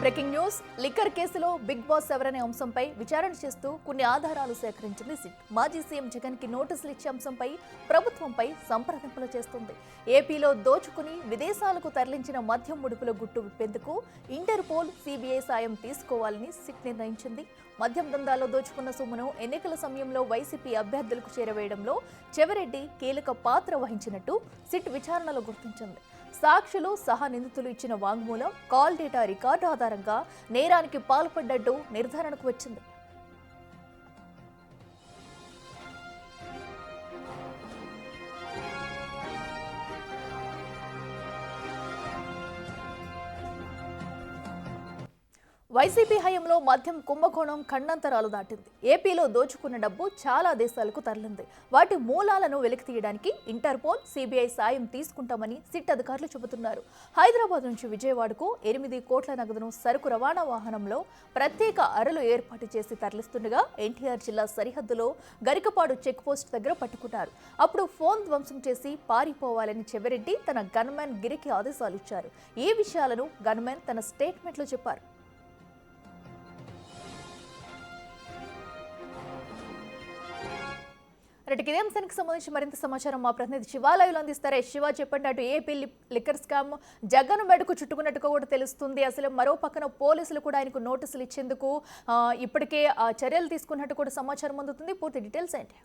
Breaking news liquor కేసులో big boss ఎవరనే అంశంపై విచారణ చేస్తూ కొన్ని ఆధారాలు సేకరించింది సిట్. మాజీ సీఎం జగన్ కి నోటీసులు ఇచ్చే అంశంపై ప్రభుత్వంపై సంప్రదింపులు చేస్తుంది. ఏపీలో దోచుకుని విదేశాలకు తరలించిన మద్యం ముడుపుల గుట్టు విప్పేందుకు ఇంటర్పోల్ సిబిఐ సాయం తీసుకోవాలని సిట్ నిర్ణయించింది. మద్యం దందాలో దోచుకున్న సొమ్మును ఎన్నికల సమయంలో వైసీపీ అభ్యర్థులకు చేరవేయడంలో చెవిరెడ్డి కీలక పాత్ర వహించినట్టు సిట్ విచారణలో గుర్తించింది. సాక్షులు సహా నిందితులు ఇచ్చిన వాంగ్మూలం, కాల్ డేటా రికార్డు ఆధారంగా నేరానికి పాల్పడ్డట్టు నిర్ధారణకు వచ్చింది. వైసీపీ హయాంలో మద్యం కుంభకోణం ఖండాంతరాలు దాటింది. ఏపీలో దోచుకున్న డబ్బు చాలా దేశాలకు తరలింది. వాటి మూలాలను వెలికితీయడానికి ఇంటర్పోల్, సిబిఐ సాయం తీసుకుంటామని సిట్ అధికారులు చెబుతున్నారు. హైదరాబాద్ నుంచి విజయవాడకు 8 కోట్ల నగదును సరుకు రవాణా వాహనంలో ప్రత్యేక అరలు ఏర్పాటు చేసి తరలిస్తుండగా ఎన్టీఆర్ జిల్లా సరిహద్దులో గరికపాడు చెక్ పోస్ట్ దగ్గర పట్టుకున్నారు. అప్పుడు ఫోన్ ధ్వంసం చేసి పారిపోవాలని చెవిరెడ్డి తన గన్మెన్ గిరికి ఆదేశాలు ఇచ్చారు. ఈ విషయాలను గన్మెన్ తన స్టేట్మెంట్లో చెప్పారు. ఇదే అంశానికి సంబంధించి మరింత సమాచారం మా ప్రతినిధి శివ లైవ్లో అందిస్తారే. శివ, చెప్పండి. అటు ఏపీ లిక్కర్ స్కామ్ జగన్ మెడకు చుట్టుకున్నట్టుగా కూడా తెలుస్తుంది. అసలు మరో పక్కన పోలీసులు కూడా ఆయనకు నోటీసులు ఇచ్చేందుకు ఇప్పటికే చర్యలు తీసుకున్నట్టు కూడా సమాచారం అందుతుంది. పూర్తి డీటెయిల్స్ ఏంటి?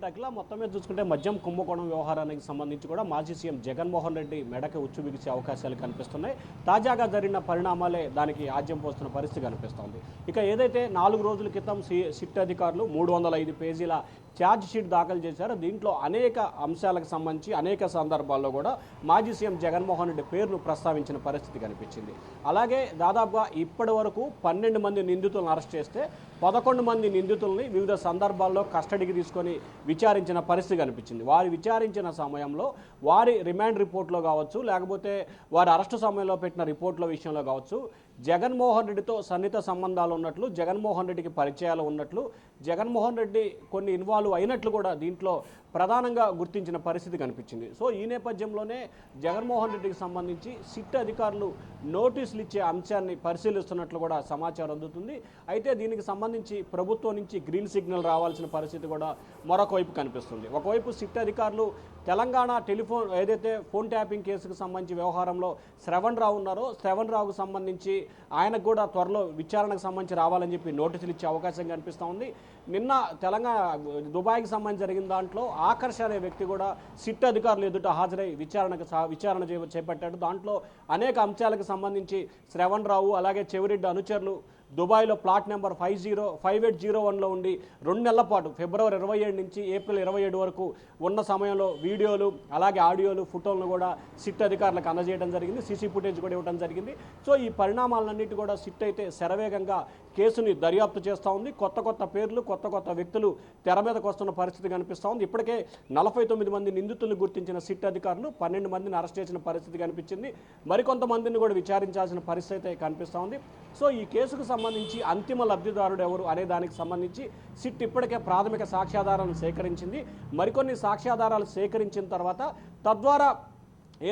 అఖిల, మొత్తం మీద చూసుకుంటే మద్యం కుంభకోణం వ్యవహారానికి సంబంధించి కూడా మాజీ సీఎం జగన్మోహన్ రెడ్డి మెడకు ఉచ్చు బిగిసే అవకాశాలు కనిపిస్తున్నాయి. తాజాగా జరిగిన పరిణామాలే దానికి ఆజ్యం పోస్తున్న పరిస్థితి కనిపిస్తోంది. ఇక ఏదైతే 4 రోజుల క్రితం సిట్ అధికారులు 305 పేజీల ఛార్జ్ షీట్ దాఖలు చేశారో దీంట్లో అనేక అంశాలకు సంబంధించి అనేక సందర్భాల్లో కూడా మాజీ సీఎం జగన్మోహన్ రెడ్డి పేరును ప్రస్తావించిన పరిస్థితి కనిపించింది. అలాగే దాదాపుగా ఇప్పటి వరకు 12 మంది నిందితులను అరెస్ట్ చేస్తే 11 మంది నిందితుల్ని వివిధ సందర్భాల్లో కస్టడీకి తీసుకొని విచారించిన పరిస్థితి కనిపించింది. వారు విచారించిన సమయంలో వారి రిమాండ్ రిపోర్ట్లో కావచ్చు, లేకపోతే వారి అరెస్టు సమయంలో పెట్టిన రిపోర్ట్ల విషయంలో కావచ్చు, జగన్మోహన్ రెడ్డితో సన్నిహిత సంబంధాలు ఉన్నట్లు, జగన్మోహన్ రెడ్డికి పరిచయాలు ఉన్నట్లు, జగన్మోహన్ రెడ్డి కొన్ని ఇన్వాల్వ్ అయినట్లు కూడా దీంట్లో ప్రధానంగా గుర్తించిన పరిస్థితి కనిపించింది. సో ఈ నేపథ్యంలోనే జగన్మోహన్ రెడ్డికి సంబంధించి సిట్ అధికారులు నోటీసులు ఇచ్చే అంశాన్ని పరిశీలిస్తున్నట్లు కూడా సమాచారం అందుతుంది. అయితే దీనికి సంబంధించి ప్రభుత్వం నుంచి గ్రీన్ సిగ్నల్ రావాల్సిన పరిస్థితి కూడా మరొక వైపు కనిపిస్తుంది. ఒకవైపు సిట్ అధికారులు తెలంగాణ టెలిఫోన్ ఏదైతే ఫోన్ ట్యాపింగ్ కేసుకు సంబంధించి వ్యవహారంలో శ్రవణ్ రావు ఉన్నారో శ్రవణ్ రావుకు సంబంధించి ఆయనకు కూడా త్వరలో విచారణకు సంబంధించి రావాలని చెప్పి నోటీసులు ఇచ్చే అవకాశం కనిపిస్తూ ఉంది. నిన్న తెలంగాణ దుబాయ్కి సంబంధించి జరిగిన దాంట్లో ఆకర్ష్ అనే వ్యక్తి కూడా సిట్ అధికారులు ఎదుట హాజరై విచారణ చేపట్టాడు. దాంట్లో అనేక అంశాలకు సంబంధించి శ్రవణ్ రావు అలాగే చెవిరెడ్డి అనుచరులు దుబాయ్లో ప్లాట్ నెంబర్ 5801లో ఉండి 2 నెలల పాటు ఫిబ్రవరి 27 నుంచి ఏప్రిల్ 27 వరకు ఉన్న సమయంలో వీడియోలు అలాగే ఆడియోలు ఫోటోలను కూడా సిట్ అధికారులకు అందజేయడం జరిగింది. సీసీ ఫుటేజ్ కూడా ఇవ్వడం జరిగింది. సో ఈ పరిణామాలన్నిటి కూడా సిట్ అయితే శరవేగంగా కేసుని దర్యాప్తు చేస్తూ ఉంది. కొత్త పేర్లు కొత్త వ్యక్తులు తెర మీదకు వస్తున్న పరిస్థితి కనిపిస్తూ ఉంది. ఇప్పటికే 49 మంది నిందితులను గుర్తించిన సిట్ అధికారులు 12 మందిని అరెస్ట్ చేసిన పరిస్థితి కనిపించింది. మరికొంతమందిని కూడా విచారించాల్సిన పరిస్థితి కనిపిస్తూ ఉంది. సో ఈ కేసుకు సంబంధించి అంతిమ లబ్ధిదారుడు ఎవరు అనే దానికి సంబంధించి సిట్ ఇప్పటికే ప్రాథమిక సాక్ష్యాధారాలను సేకరించింది. మరికొన్ని సాక్ష్యాధారాలు సేకరించిన తర్వాత తద్వారా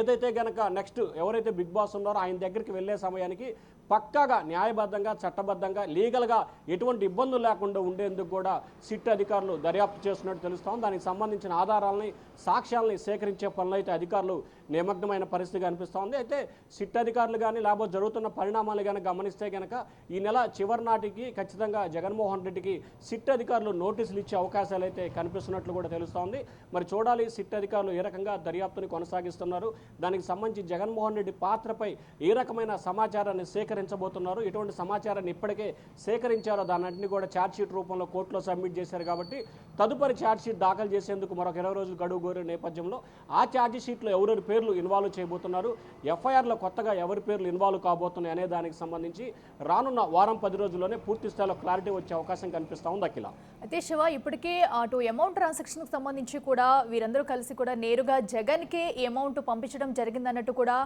ఏదైతే గనక నెక్స్ట్ ఎవరైతే బిగ్ బాస్ ఉన్నారో ఆయన దగ్గరికి వెళ్ళే సమయానికి పక్కాగా న్యాయబద్ధంగా చట్టబద్ధంగా లీగల్గా ఎటువంటి ఇబ్బందులు లేకుండా ఉండేందుకు కూడా సిట్ అధికారులు దర్యాప్తు చేస్తున్నట్టు తెలుస్తాం. దానికి సంబంధించిన ఆధారాలని సాక్ష్యాలని సేకరించే పనులు అయితే అధికారులు నిమగ్నమైన పరిస్థితి కనిపిస్తోంది. అయితే సిట్ అధికారులు కానీ లేకపోతే జరుగుతున్న పరిణామాలు కానీ గమనిస్తే కనుక ఈ నెల చివరి నాటికి ఖచ్చితంగా జగన్మోహన్ రెడ్డికి సిట్ అధికారులు నోటీసులు ఇచ్చే అవకాశాలు అయితే కనిపిస్తున్నట్లు కూడా తెలుస్తోంది. మరి చూడాలి సిట్ అధికారులు ఏ రకంగా దర్యాప్తుని కొనసాగిస్తున్నారు, దానికి సంబంధించి జగన్మోహన్ రెడ్డి పాత్రపై ఏ రకమైన సమాచారాన్ని సేకరించబోతున్నారు, ఎటువంటి సమాచారాన్ని ఇప్పటికే సేకరించారో దాన్నింటినీ కూడా ఛార్జ్షీట్ రూపంలో కోర్టులో సబ్మిట్ చేశారు. కాబట్టి తదుపరి ఛార్జ్షీట్ దాఖలు చేసేందుకు మరొక 20 రోజులు గడువు కోరే నేపథ్యంలో ఆ ఛార్జ్షీట్లో ఎవరెవరి పేర్లు ఇన్వాల్వ్ చేయబోతున్నారు, ఎఫ్ఐఆర్లో కొత్తగా ఎవరి పేర్లు ఇన్వాల్వ్ కాబోతున్నాయి అనే దానికి సంబంధించి రానున్న వారం 10 రోజుల్లోనే పూర్తి స్థాయిలో క్లారిటీ వచ్చే అవకాశం కనిపిస్తూ ఉంది. అఖిల, అయితే శివ, ఇప్పటికే అటు అమౌంట్ ట్రాన్సాక్షన్కి సంబంధించి కూడా వీరందరూ కలిసి కూడా నేరుగా జగన్కే ఈ అమౌంట్ పంపించడం జరిగిందన్నట్టు కూడా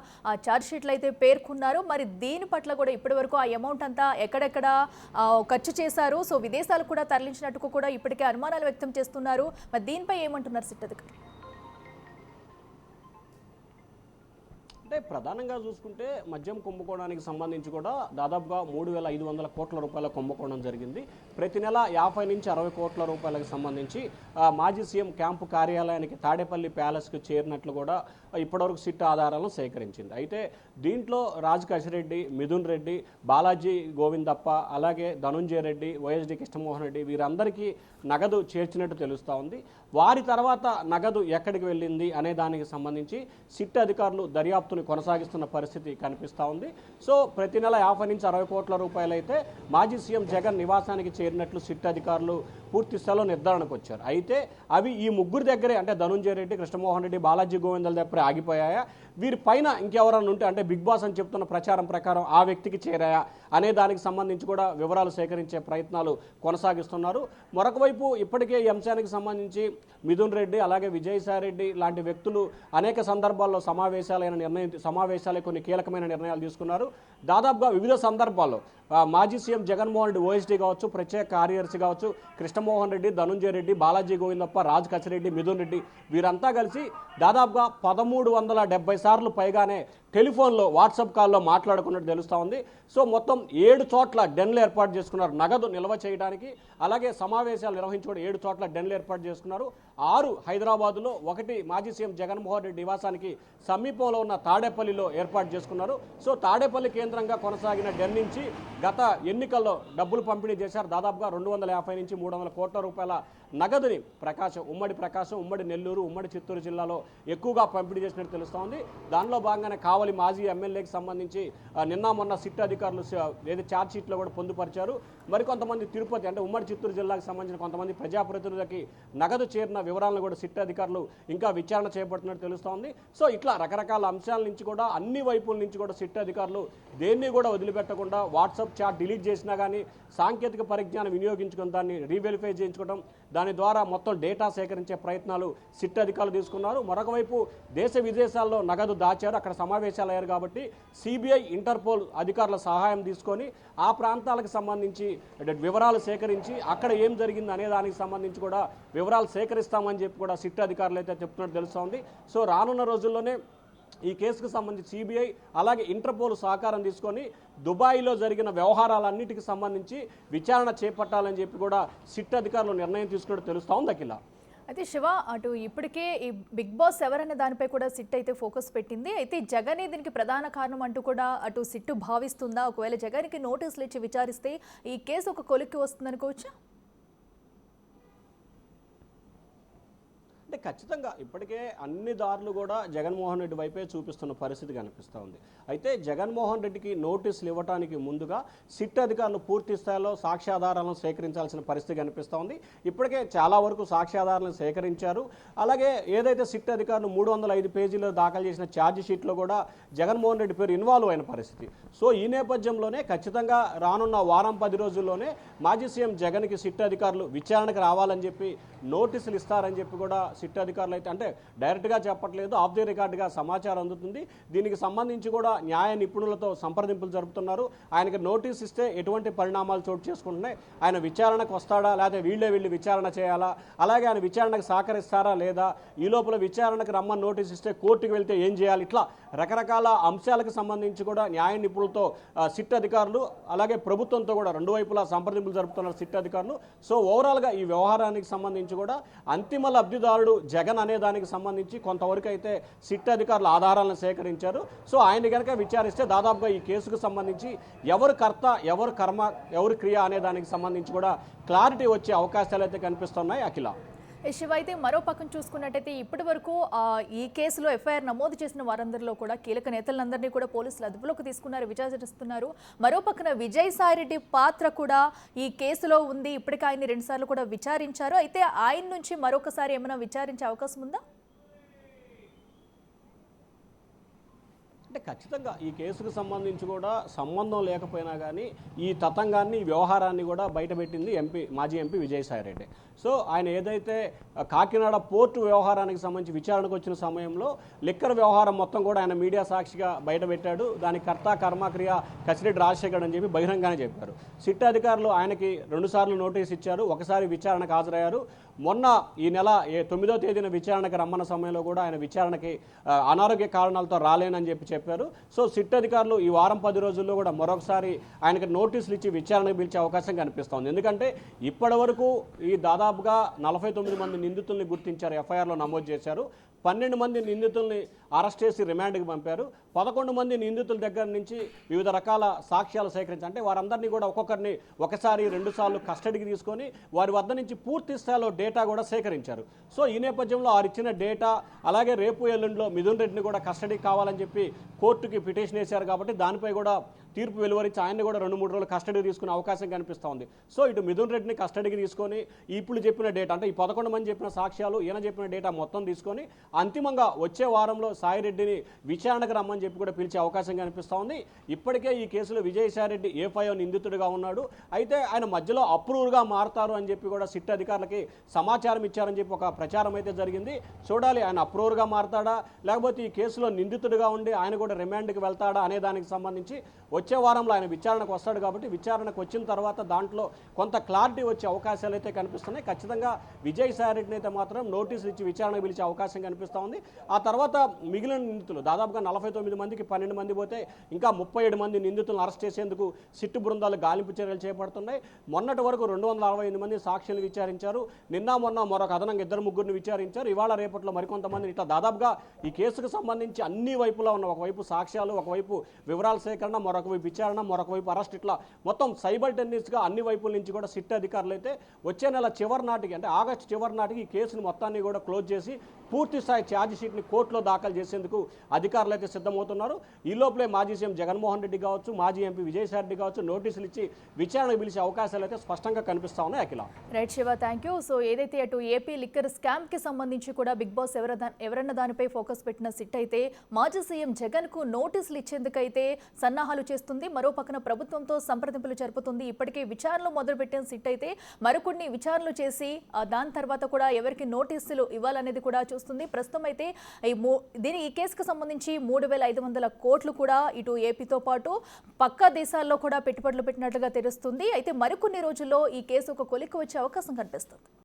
ఛార్జ్షీట్లు అయితే పేర్కొన్నారు. మరి దీని పట్ల కూడా ఇప్పటి వరకు ఆ అమౌంట్ అంతా ఎక్కడెక్కడ ఖర్చు చేశారు, సో విదేశాలకు కూడా తరలించినట్టుకు కూడా ఇప్పటికే అనుమానాలు వ్యక్తం చేస్తున్నారు. మరి దీనిపై ఏమంటున్నారు సిట్ అధికారులు? అంటే ప్రధానంగా చూసుకుంటే మద్యం కుంభకోణానికి సంబంధించి కూడా దాదాపుగా 3,500 కోట్ల రూపాయల కుంభకోణం జరిగింది. ప్రతి నెల 50 నుంచి 60 కోట్ల రూపాయలకు సంబంధించి మాజీ సీఎం క్యాంపు కార్యాలయానికి తాడేపల్లి ప్యాలెస్కు చేరినట్లు కూడా ఇప్పటివరకు సిట్ ఆధారాలను సేకరించింది. అయితే దీంట్లో రాజ్ కసిరెడ్డి, మిథున్ రెడ్డి, బాలాజీ గోవిందప్ప, అలాగే ధనుంజయ రెడ్డి, వైఎస్డి కృష్ణమోహన్ రెడ్డి వీరందరికీ నగదు చేర్చినట్టు తెలుస్తూ ఉంది. వారి తర్వాత నగదు ఎక్కడికి వెళ్ళింది అనే దానికి సంబంధించి సిట్ అధికారులు దర్యాప్తును కొనసాగిస్తున్న పరిస్థితి కనిపిస్తూ ఉంది. సో ప్రతి నెల 50 నుంచి 60 కోట్ల రూపాయలు అయితే మాజీ సీఎం జగన్ నివాసానికి చేరినట్లు సిట్ అధికారులు పూర్తి స్థాయిలో నిర్ధారణకు వచ్చారు. అయితే అవి ఈ ముగ్గురు దగ్గరే, అంటే ధనుంజయ రెడ్డి, కృష్ణమోహన్ రెడ్డి, బాలాజీ గోవిందల దగ్గర ఆగిపోయాయా, వీరి పైన ఇంకెవరన్నా ఉంటే, అంటే బిగ్ బాస్ అని చెప్తున్న ప్రచారం ప్రకారం ఆ వ్యక్తికి చేరాయా అనే దానికి సంబంధించి కూడా వివరాలు సేకరించే ప్రయత్నాలు కొనసాగిస్తున్నారు. మరొక వైపు ఇప్పటికే ఈ అంశానికి సంబంధించి మిథున్ రెడ్డి, అలాగే విజయసాయి రెడ్డి లాంటి వ్యక్తులు అనేక సందర్భాల్లో సమావేశాలే కొన్ని కీలకమైన నిర్ణయాలు తీసుకున్నారు. దాదాపుగా వివిధ సందర్భాల్లో మాజీ సీఎం జగన్మోహన్ రెడ్డి ఓఎస్డీ కావచ్చు, ప్రత్యేక కార్యదర్శి కావచ్చు, కృష్ణమోహన్ రెడ్డి, ధనుంజయ రెడ్డి, బాలాజీ గోవిందప్ప, రాజ్ కసిరెడ్డి, మిథున్ రెడ్డి వీరంతా కలిసి దాదాపుగా 1370 సార్లు పైగానే టెలిఫోన్లో, వాట్సాప్ కాల్లో మాట్లాడుకున్నట్టు తెలుస్తూ ఉంది. సో మొత్తం 7 చోట్ల డెన్లు ఏర్పాటు చేసుకున్నారు నగదు నిల్వ చేయడానికి. అలాగే సమావేశాలు నిర్వహించుకోవడం 7 చోట్ల డెన్లు ఏర్పాటు చేసుకున్నారు. 6 హైదరాబాదులో, 1 మాజీ సీఎం జగన్మోహన్ రెడ్డి నివాసానికి సమీపంలో ఉన్న తాడేపల్లిలో ఏర్పాటు చేసుకున్నారు. సో తాడేపల్లి కేంద్రంగా కొనసాగిన డెన్ నుంచి గత ఎన్నికల్లో డబ్బులు పంపిణీ చేశారు. దాదాపుగా 250 నుంచి 300 కోట్ల రూపాయల నగదుని ఉమ్మడి ప్రకాశం, ఉమ్మడి నెల్లూరు, ఉమ్మడి చిత్తూరు జిల్లాలో ఎక్కువగా పంపిణీ చేసినట్టు తెలుస్తోంది. దానిలో భాగంగానే కావలి మాజీ ఎమ్మెల్యేకి సంబంధించి నిన్న మొన్న సిట్ అధికారులు ఏదో ఛార్జ్ షీట్లో కూడా పొందుపరిచారు. మరికొంతమంది తిరుపతి, అంటే ఉమ్మడి చిత్తూరు జిల్లాకు సంబంధించిన కొంతమంది ప్రజాప్రతినిధులకి నగదు చేరిన వివరాలను కూడా సిట్ అధికారులు ఇంకా విచారణ చేపడుతున్నట్టు తెలుస్తోంది. సో ఇట్లా రకరకాల అంశాల నుంచి కూడా, అన్ని వైపుల నుంచి కూడా సిట్ అధికారులు దేన్ని కూడా వదిలిపెట్టకుండా వాట్సాప్ చాట్ డిలీట్ చేసినా కానీ సాంకేతిక పరిజ్ఞానం వినియోగించుకుని దాన్ని రీవెరిఫై చేయించుకోవడం, దాని ద్వారా మొత్తం డేటా సేకరించే ప్రయత్నాలు సిట్ అధికారులు తీసుకున్నారు. మరొక వైపు దేశ విదేశాల్లో నగదు దాచారు, అక్కడ సమావేశాలు అయ్యారు కాబట్టి సిబిఐ, ఇంటర్పోల్ అధికారుల సహాయం తీసుకొని ఆ ప్రాంతాలకు సంబంధించి వివరాలు సేకరించి అక్కడ ఏం జరిగింది అనే దానికి సంబంధించి కూడా వివరాలు సేకరిస్తామని చెప్పి కూడా సిట్ అధికారులు అయితే చెప్తున్నట్టు తెలుస్తోంది. సో రానున్న రోజుల్లోనే ఈ కేసుకు సంబంధించి సిబిఐ అలాగే ఇంటర్పోల్ సహకారం తీసుకొని దుబాయ్లో జరిగిన వ్యవహారాలన్నిటికి సంబంధించి విచారణ చేపట్టాలని చెప్పి కూడా సిట్ అధికారులు నిర్ణయం తీసుకున్నట్టు తెలుస్తోంది. అఖిల, అయితే శివ, అటు ఇప్పటికే ఈ బిగ్ బాస్ ఎవరనే దానిపై కూడా సిట్ అయితే ఫోకస్ పెట్టింది. అయితే జగనే దీనికి ప్రధాన కారణం అంటూ కూడా అటు సిట్టు భావిస్తుందా? ఒకవేళ జగన్కి నోటీసులు ఇచ్చి విచారిస్తే ఈ కేసు ఒక కొలిక్కి వస్తుందనుకోవచ్చా? అంటే ఖచ్చితంగా ఇప్పటికే అన్ని దారులు కూడా జగన్మోహన్ రెడ్డి వైపే చూపిస్తున్న పరిస్థితి కనిపిస్తూ ఉంది. అయితే జగన్మోహన్ రెడ్డికి నోటీసులు ఇవ్వడానికి ముందుగా సిట్ అధికారులు పూర్తి స్థాయిలో సాక్ష్యాధారాలను సేకరించాల్సిన పరిస్థితి కనిపిస్తూ ఉంది. ఇప్పటికే చాలా వరకు సాక్ష్యాధారాలను సేకరించారు. అలాగే ఏదైతే సిట్ అధికారులు 305 పేజీలో దాఖలు చేసిన ఛార్జ్ షీట్లో కూడా జగన్మోహన్ రెడ్డి పేరు ఇన్వాల్వ్ అయిన పరిస్థితి. సో ఈ నేపథ్యంలోనే ఖచ్చితంగా రానున్న వారం 10 రోజుల్లోనే మాజీ సీఎం జగన్కి సిట్ అధికారులు విచారణకు రావాలని చెప్పి నోటీసులు ఇస్తారని చెప్పి కూడా సిట్ అధికారులు అయితే, అంటే డైరెక్ట్గా చెప్పట్లేదు, ఆఫ్ ది రికార్డుగా సమాచారం అందుతుంది. దీనికి సంబంధించి కూడా న్యాయ నిపుణులతో సంప్రదింపులు జరుపుతున్నారు. ఆయనకి నోటీస్ ఇస్తే ఎటువంటి పరిణామాలు చోటు చేసుకుంటున్నాయి, ఆయన విచారణకు వస్తాడా లేకపోతే వీళ్ళే వెళ్ళి విచారణ చేయాలా, అలాగే ఆయన విచారణకు సహకరిస్తారా లేదా, ఈ లోపల విచారణకు రమ్మని నోటీస్ ఇస్తే కోర్టుకు వెళ్తే ఏం చేయాలి, ఇట్లా రకరకాల అంశాలకు సంబంధించి కూడా న్యాయ నిపుణులతో సిట్ అధికారులు అలాగే ప్రభుత్వంతో కూడా రెండు వైపులా సంప్రదింపులు జరుపుతున్నారు సిట్ అధికారులు. సో ఓవరాల్గా ఈ వ్యవహారానికి సంబంధించి కూడా అంతిమ లబ్ధిదారుడు జగన్ అనే దానికి సంబంధించి కొంతవరకు అయితే సిట్ అధికారులు ఆధారాలను సేకరించారు. సో ఆయన కనుక విచారిస్తే దాదాపుగా ఈ కేసుకు సంబంధించి ఎవరు కర్త, ఎవరు కర్మ, ఎవరు క్రియ అనే దానికి సంబంధించి కూడా క్లారిటీ వచ్చే అవకాశాలు అయితే కనిపిస్తున్నాయి. అఖిల, శివ, అయితే మరో పక్కన చూసుకున్నట్టయితే ఇప్పటి వరకు ఈ కేసులో ఎఫ్ఐఆర్ నమోదు చేసిన వారందరిలో కూడా కీలక నేతలందరినీ కూడా పోలీసులు అదుపులోకి తీసుకున్నారు, విచారిస్తున్నారు. మరో పక్కన విజయసాయిరెడ్డి పాత్ర కూడా ఈ కేసులో ఉంది. ఇప్పటికే ఆయన్ని 2 సార్లు కూడా విచారించారు. అయితే ఆయన నుంచి మరొకసారి ఏమైనా విచారించే అవకాశం ఉందా? అంటే ఖచ్చితంగా ఈ కేసుకు సంబంధించి కూడా సంబంధం లేకపోయినా కానీ ఈ తతంగాన్ని, ఈ వ్యవహారాన్ని కూడా బయటపెట్టింది మాజీ ఎంపీ విజయసాయిరెడ్డి. సో ఆయన ఏదైతే కాకినాడ పోర్టు వ్యవహారానికి సంబంధించి విచారణకు వచ్చిన సమయంలో లిక్కర్ వ్యవహారం మొత్తం కూడా ఆయన మీడియా సాక్షిగా బయటపెట్టాడు. దానికి కర్త, కర్మక్రియ కసిరెడ్డి రాజశేఖర్ అని చెప్పి బహిరంగానే చెప్పారు. సిట్ అధికారులు ఆయనకి 2 సార్లు నోటీస్ ఇచ్చారు, ఒకసారి విచారణకు హాజరయ్యారు. మొన్న ఈ నెల 9వ తేదీన విచారణకు రమ్మన్న సమయంలో కూడా ఆయన విచారణకి అనారోగ్య కారణాలతో రాలేనని చెప్పి చెప్పారు. సో సిట్ అధికారులు ఈ వారం 10 రోజుల్లో కూడా మరొకసారి ఆయనకి నోటీసులు ఇచ్చి విచారణకు పిలిచే అవకాశం కనిపిస్తోంది. ఎందుకంటే ఇప్పటి వరకు ఈ దాదాపుగా 49 మంది నిందితుల్ని గుర్తించారు, ఎఫ్ఐఆర్లో నమోదు చేశారు. 12 మంది నిందితుల్ని అరెస్ట్ చేసి రిమాండ్కి పంపారు. 11 మంది నిందితుల దగ్గర నుంచి వివిధ రకాల సాక్ష్యాలు సేకరించి, అంటే వారందరినీ కూడా ఒక్కొక్కరిని ఒకసారి 2 సార్లు కస్టడీకి తీసుకొని వారి వద్ద నుంచి పూర్తి స్థాయిలో డేటా కూడా సేకరించారు. సో ఈ నేపథ్యంలో వారు ఇచ్చిన డేటా, అలాగే రేపు ఎల్లుండిలో మిథున్ రెడ్డిని కూడా కస్టడీకి కావాలని చెప్పి కోర్టుకి పిటిషన్ వేశారు. కాబట్టి దానిపై కూడా తీర్పు వెలువరించి ఆయన్ని కూడా 2-3 రోజులు కస్టడీ తీసుకునే అవకాశం కనిపిస్తోంది. సో ఇటు మిథున్ రెడ్డిని కస్టడీకి తీసుకొని ఇప్పుడు చెప్పిన డేటా, అంటే ఈ 11 మంది చెప్పిన సాక్ష్యాలు, ఈయన చెప్పిన డేటా మొత్తం తీసుకొని అంతిమంగా వచ్చే వారంలో సాయిరెడ్డిని విచారణకు రమ్మని చెప్పి కూడా పిలిచే అవకాశం కనిపిస్తోంది. ఇప్పటికే ఈ కేసులో విజయసాయిరెడ్డి A5 నిందితుడిగా ఉన్నాడు. అయితే ఆయన మధ్యలో అప్రూవర్గా మారతారు అని చెప్పి కూడా సిట్ అధికారులకి సమాచారం ఇచ్చారని చెప్పి ఒక ప్రచారం అయితే జరిగింది. చూడాలి ఆయన అప్రూవర్గా మారతాడా, లేకపోతే ఈ కేసులో నిందితుడిగా ఉండి ఆయన కూడా రిమాండ్కి వెళ్తాడా అనే దానికి సంబంధించి వచ్చే వారంలో ఆయన విచారణకు వస్తాడు. కాబట్టి విచారణకు వచ్చిన తర్వాత దాంట్లో కొంత క్లారిటీ వచ్చే అవకాశాలు అయితే కనిపిస్తున్నాయి. ఖచ్చితంగా విజయసాయిరెడ్డిని అయితే మాత్రం నోటీసులు ఇచ్చి విచారణకు పిలిచే అవకాశం కనిపిస్తూ ఉంది. ఆ తర్వాత మిగిలిన నిందితులు దాదాపుగా 49 మందికి 12 మంది పోతే ఇంకా 37 మంది నిందితులను అరెస్ట్ చేసేందుకు సిట్టు బృందాలు గాలింపు చర్యలు చేపడుతున్నాయి. మొన్నటి వరకు 248 మంది సాక్షులు విచారించారు. నిన్న మొన్న మరొక అదనంగా 2-3 విచారించారు. ఇవాళ రేపట్లో మరికొంతమంది ఇట్లా దాదాపుగా ఈ కేసుకు సంబంధించి అన్ని వైపులా ఉన్న, ఒకవైపు సాక్ష్యాలు, ఒకవైపు వివరాల సేకరణ, మరొక వైపు విచారణ, మరొక వైపు అరెస్ట్, ఇట్లా మొత్తం సైబర్ టెన్నిస్గా అన్ని వైపుల నుంచి కూడా సిట్ అధికారులు అయితే వచ్చే నెల చివరి నాటికి, అంటే ఆగస్టు చివరి నాటికి ఈ కేసును మొత్తాన్ని కూడా క్లోజ్ చేసి పూర్తి స్థాయి ఛార్జ్ షీట్ని కోర్టులో దాఖలు చేసేందుకు అధికారులు అయితే సిద్ధమవుతున్నారు. ఈ లోపలే మాజీ సీఎం జగన్మోహన్ రెడ్డి కావచ్చు, మాజీ ఎంపీ విజయసాయిరెడ్డి కావచ్చు నోటీసులు ఇచ్చి విచారణకు పిలిచే అవకాశాలు అయితే స్పష్టంగా కనిపిస్తా ఉన్నాయి. Akhila, right Shiva, thank you. So ఏదైతే అటు ఏపీ లిక్కర్ స్కామ్ కి సంబంధించి కూడా బిగ్ బాస్ ఎవరన్న దానిపై ఫోకస్ పెట్టిన సిట్ అయితే మాజీ సీఎం జగన్ కు నోటీసులు ఇచ్చేందుకైతే సన్నాహాలు చేస్తుంది. మరో పక్కన ప్రభుత్వంతో సంప్రదింపులు జరుపుతుంది. ఇప్పటికే విచారణలు మొదలుపెట్టిన సిట్ అయితే మరికొన్ని విచారణలు చేసి దాని తర్వాత కూడా ఎవరికి నోటీసులు ఇవ్వాలనేది కూడా చూస్తుంది. ప్రస్తుతం అయితే ఈ కేసుకు సంబంధించి 3,500 కోట్లు కూడా ఇటు ఏపీతో పాటు పక్క దేశాల్లో కూడా పెట్టుబడులు పెట్టినట్లుగా తెలుస్తుంది. అయితే మరికొన్ని రోజుల్లో ఈ కేసు ఒక కొలిక్కి వచ్చే అవకాశం కనిపిస్తుంది.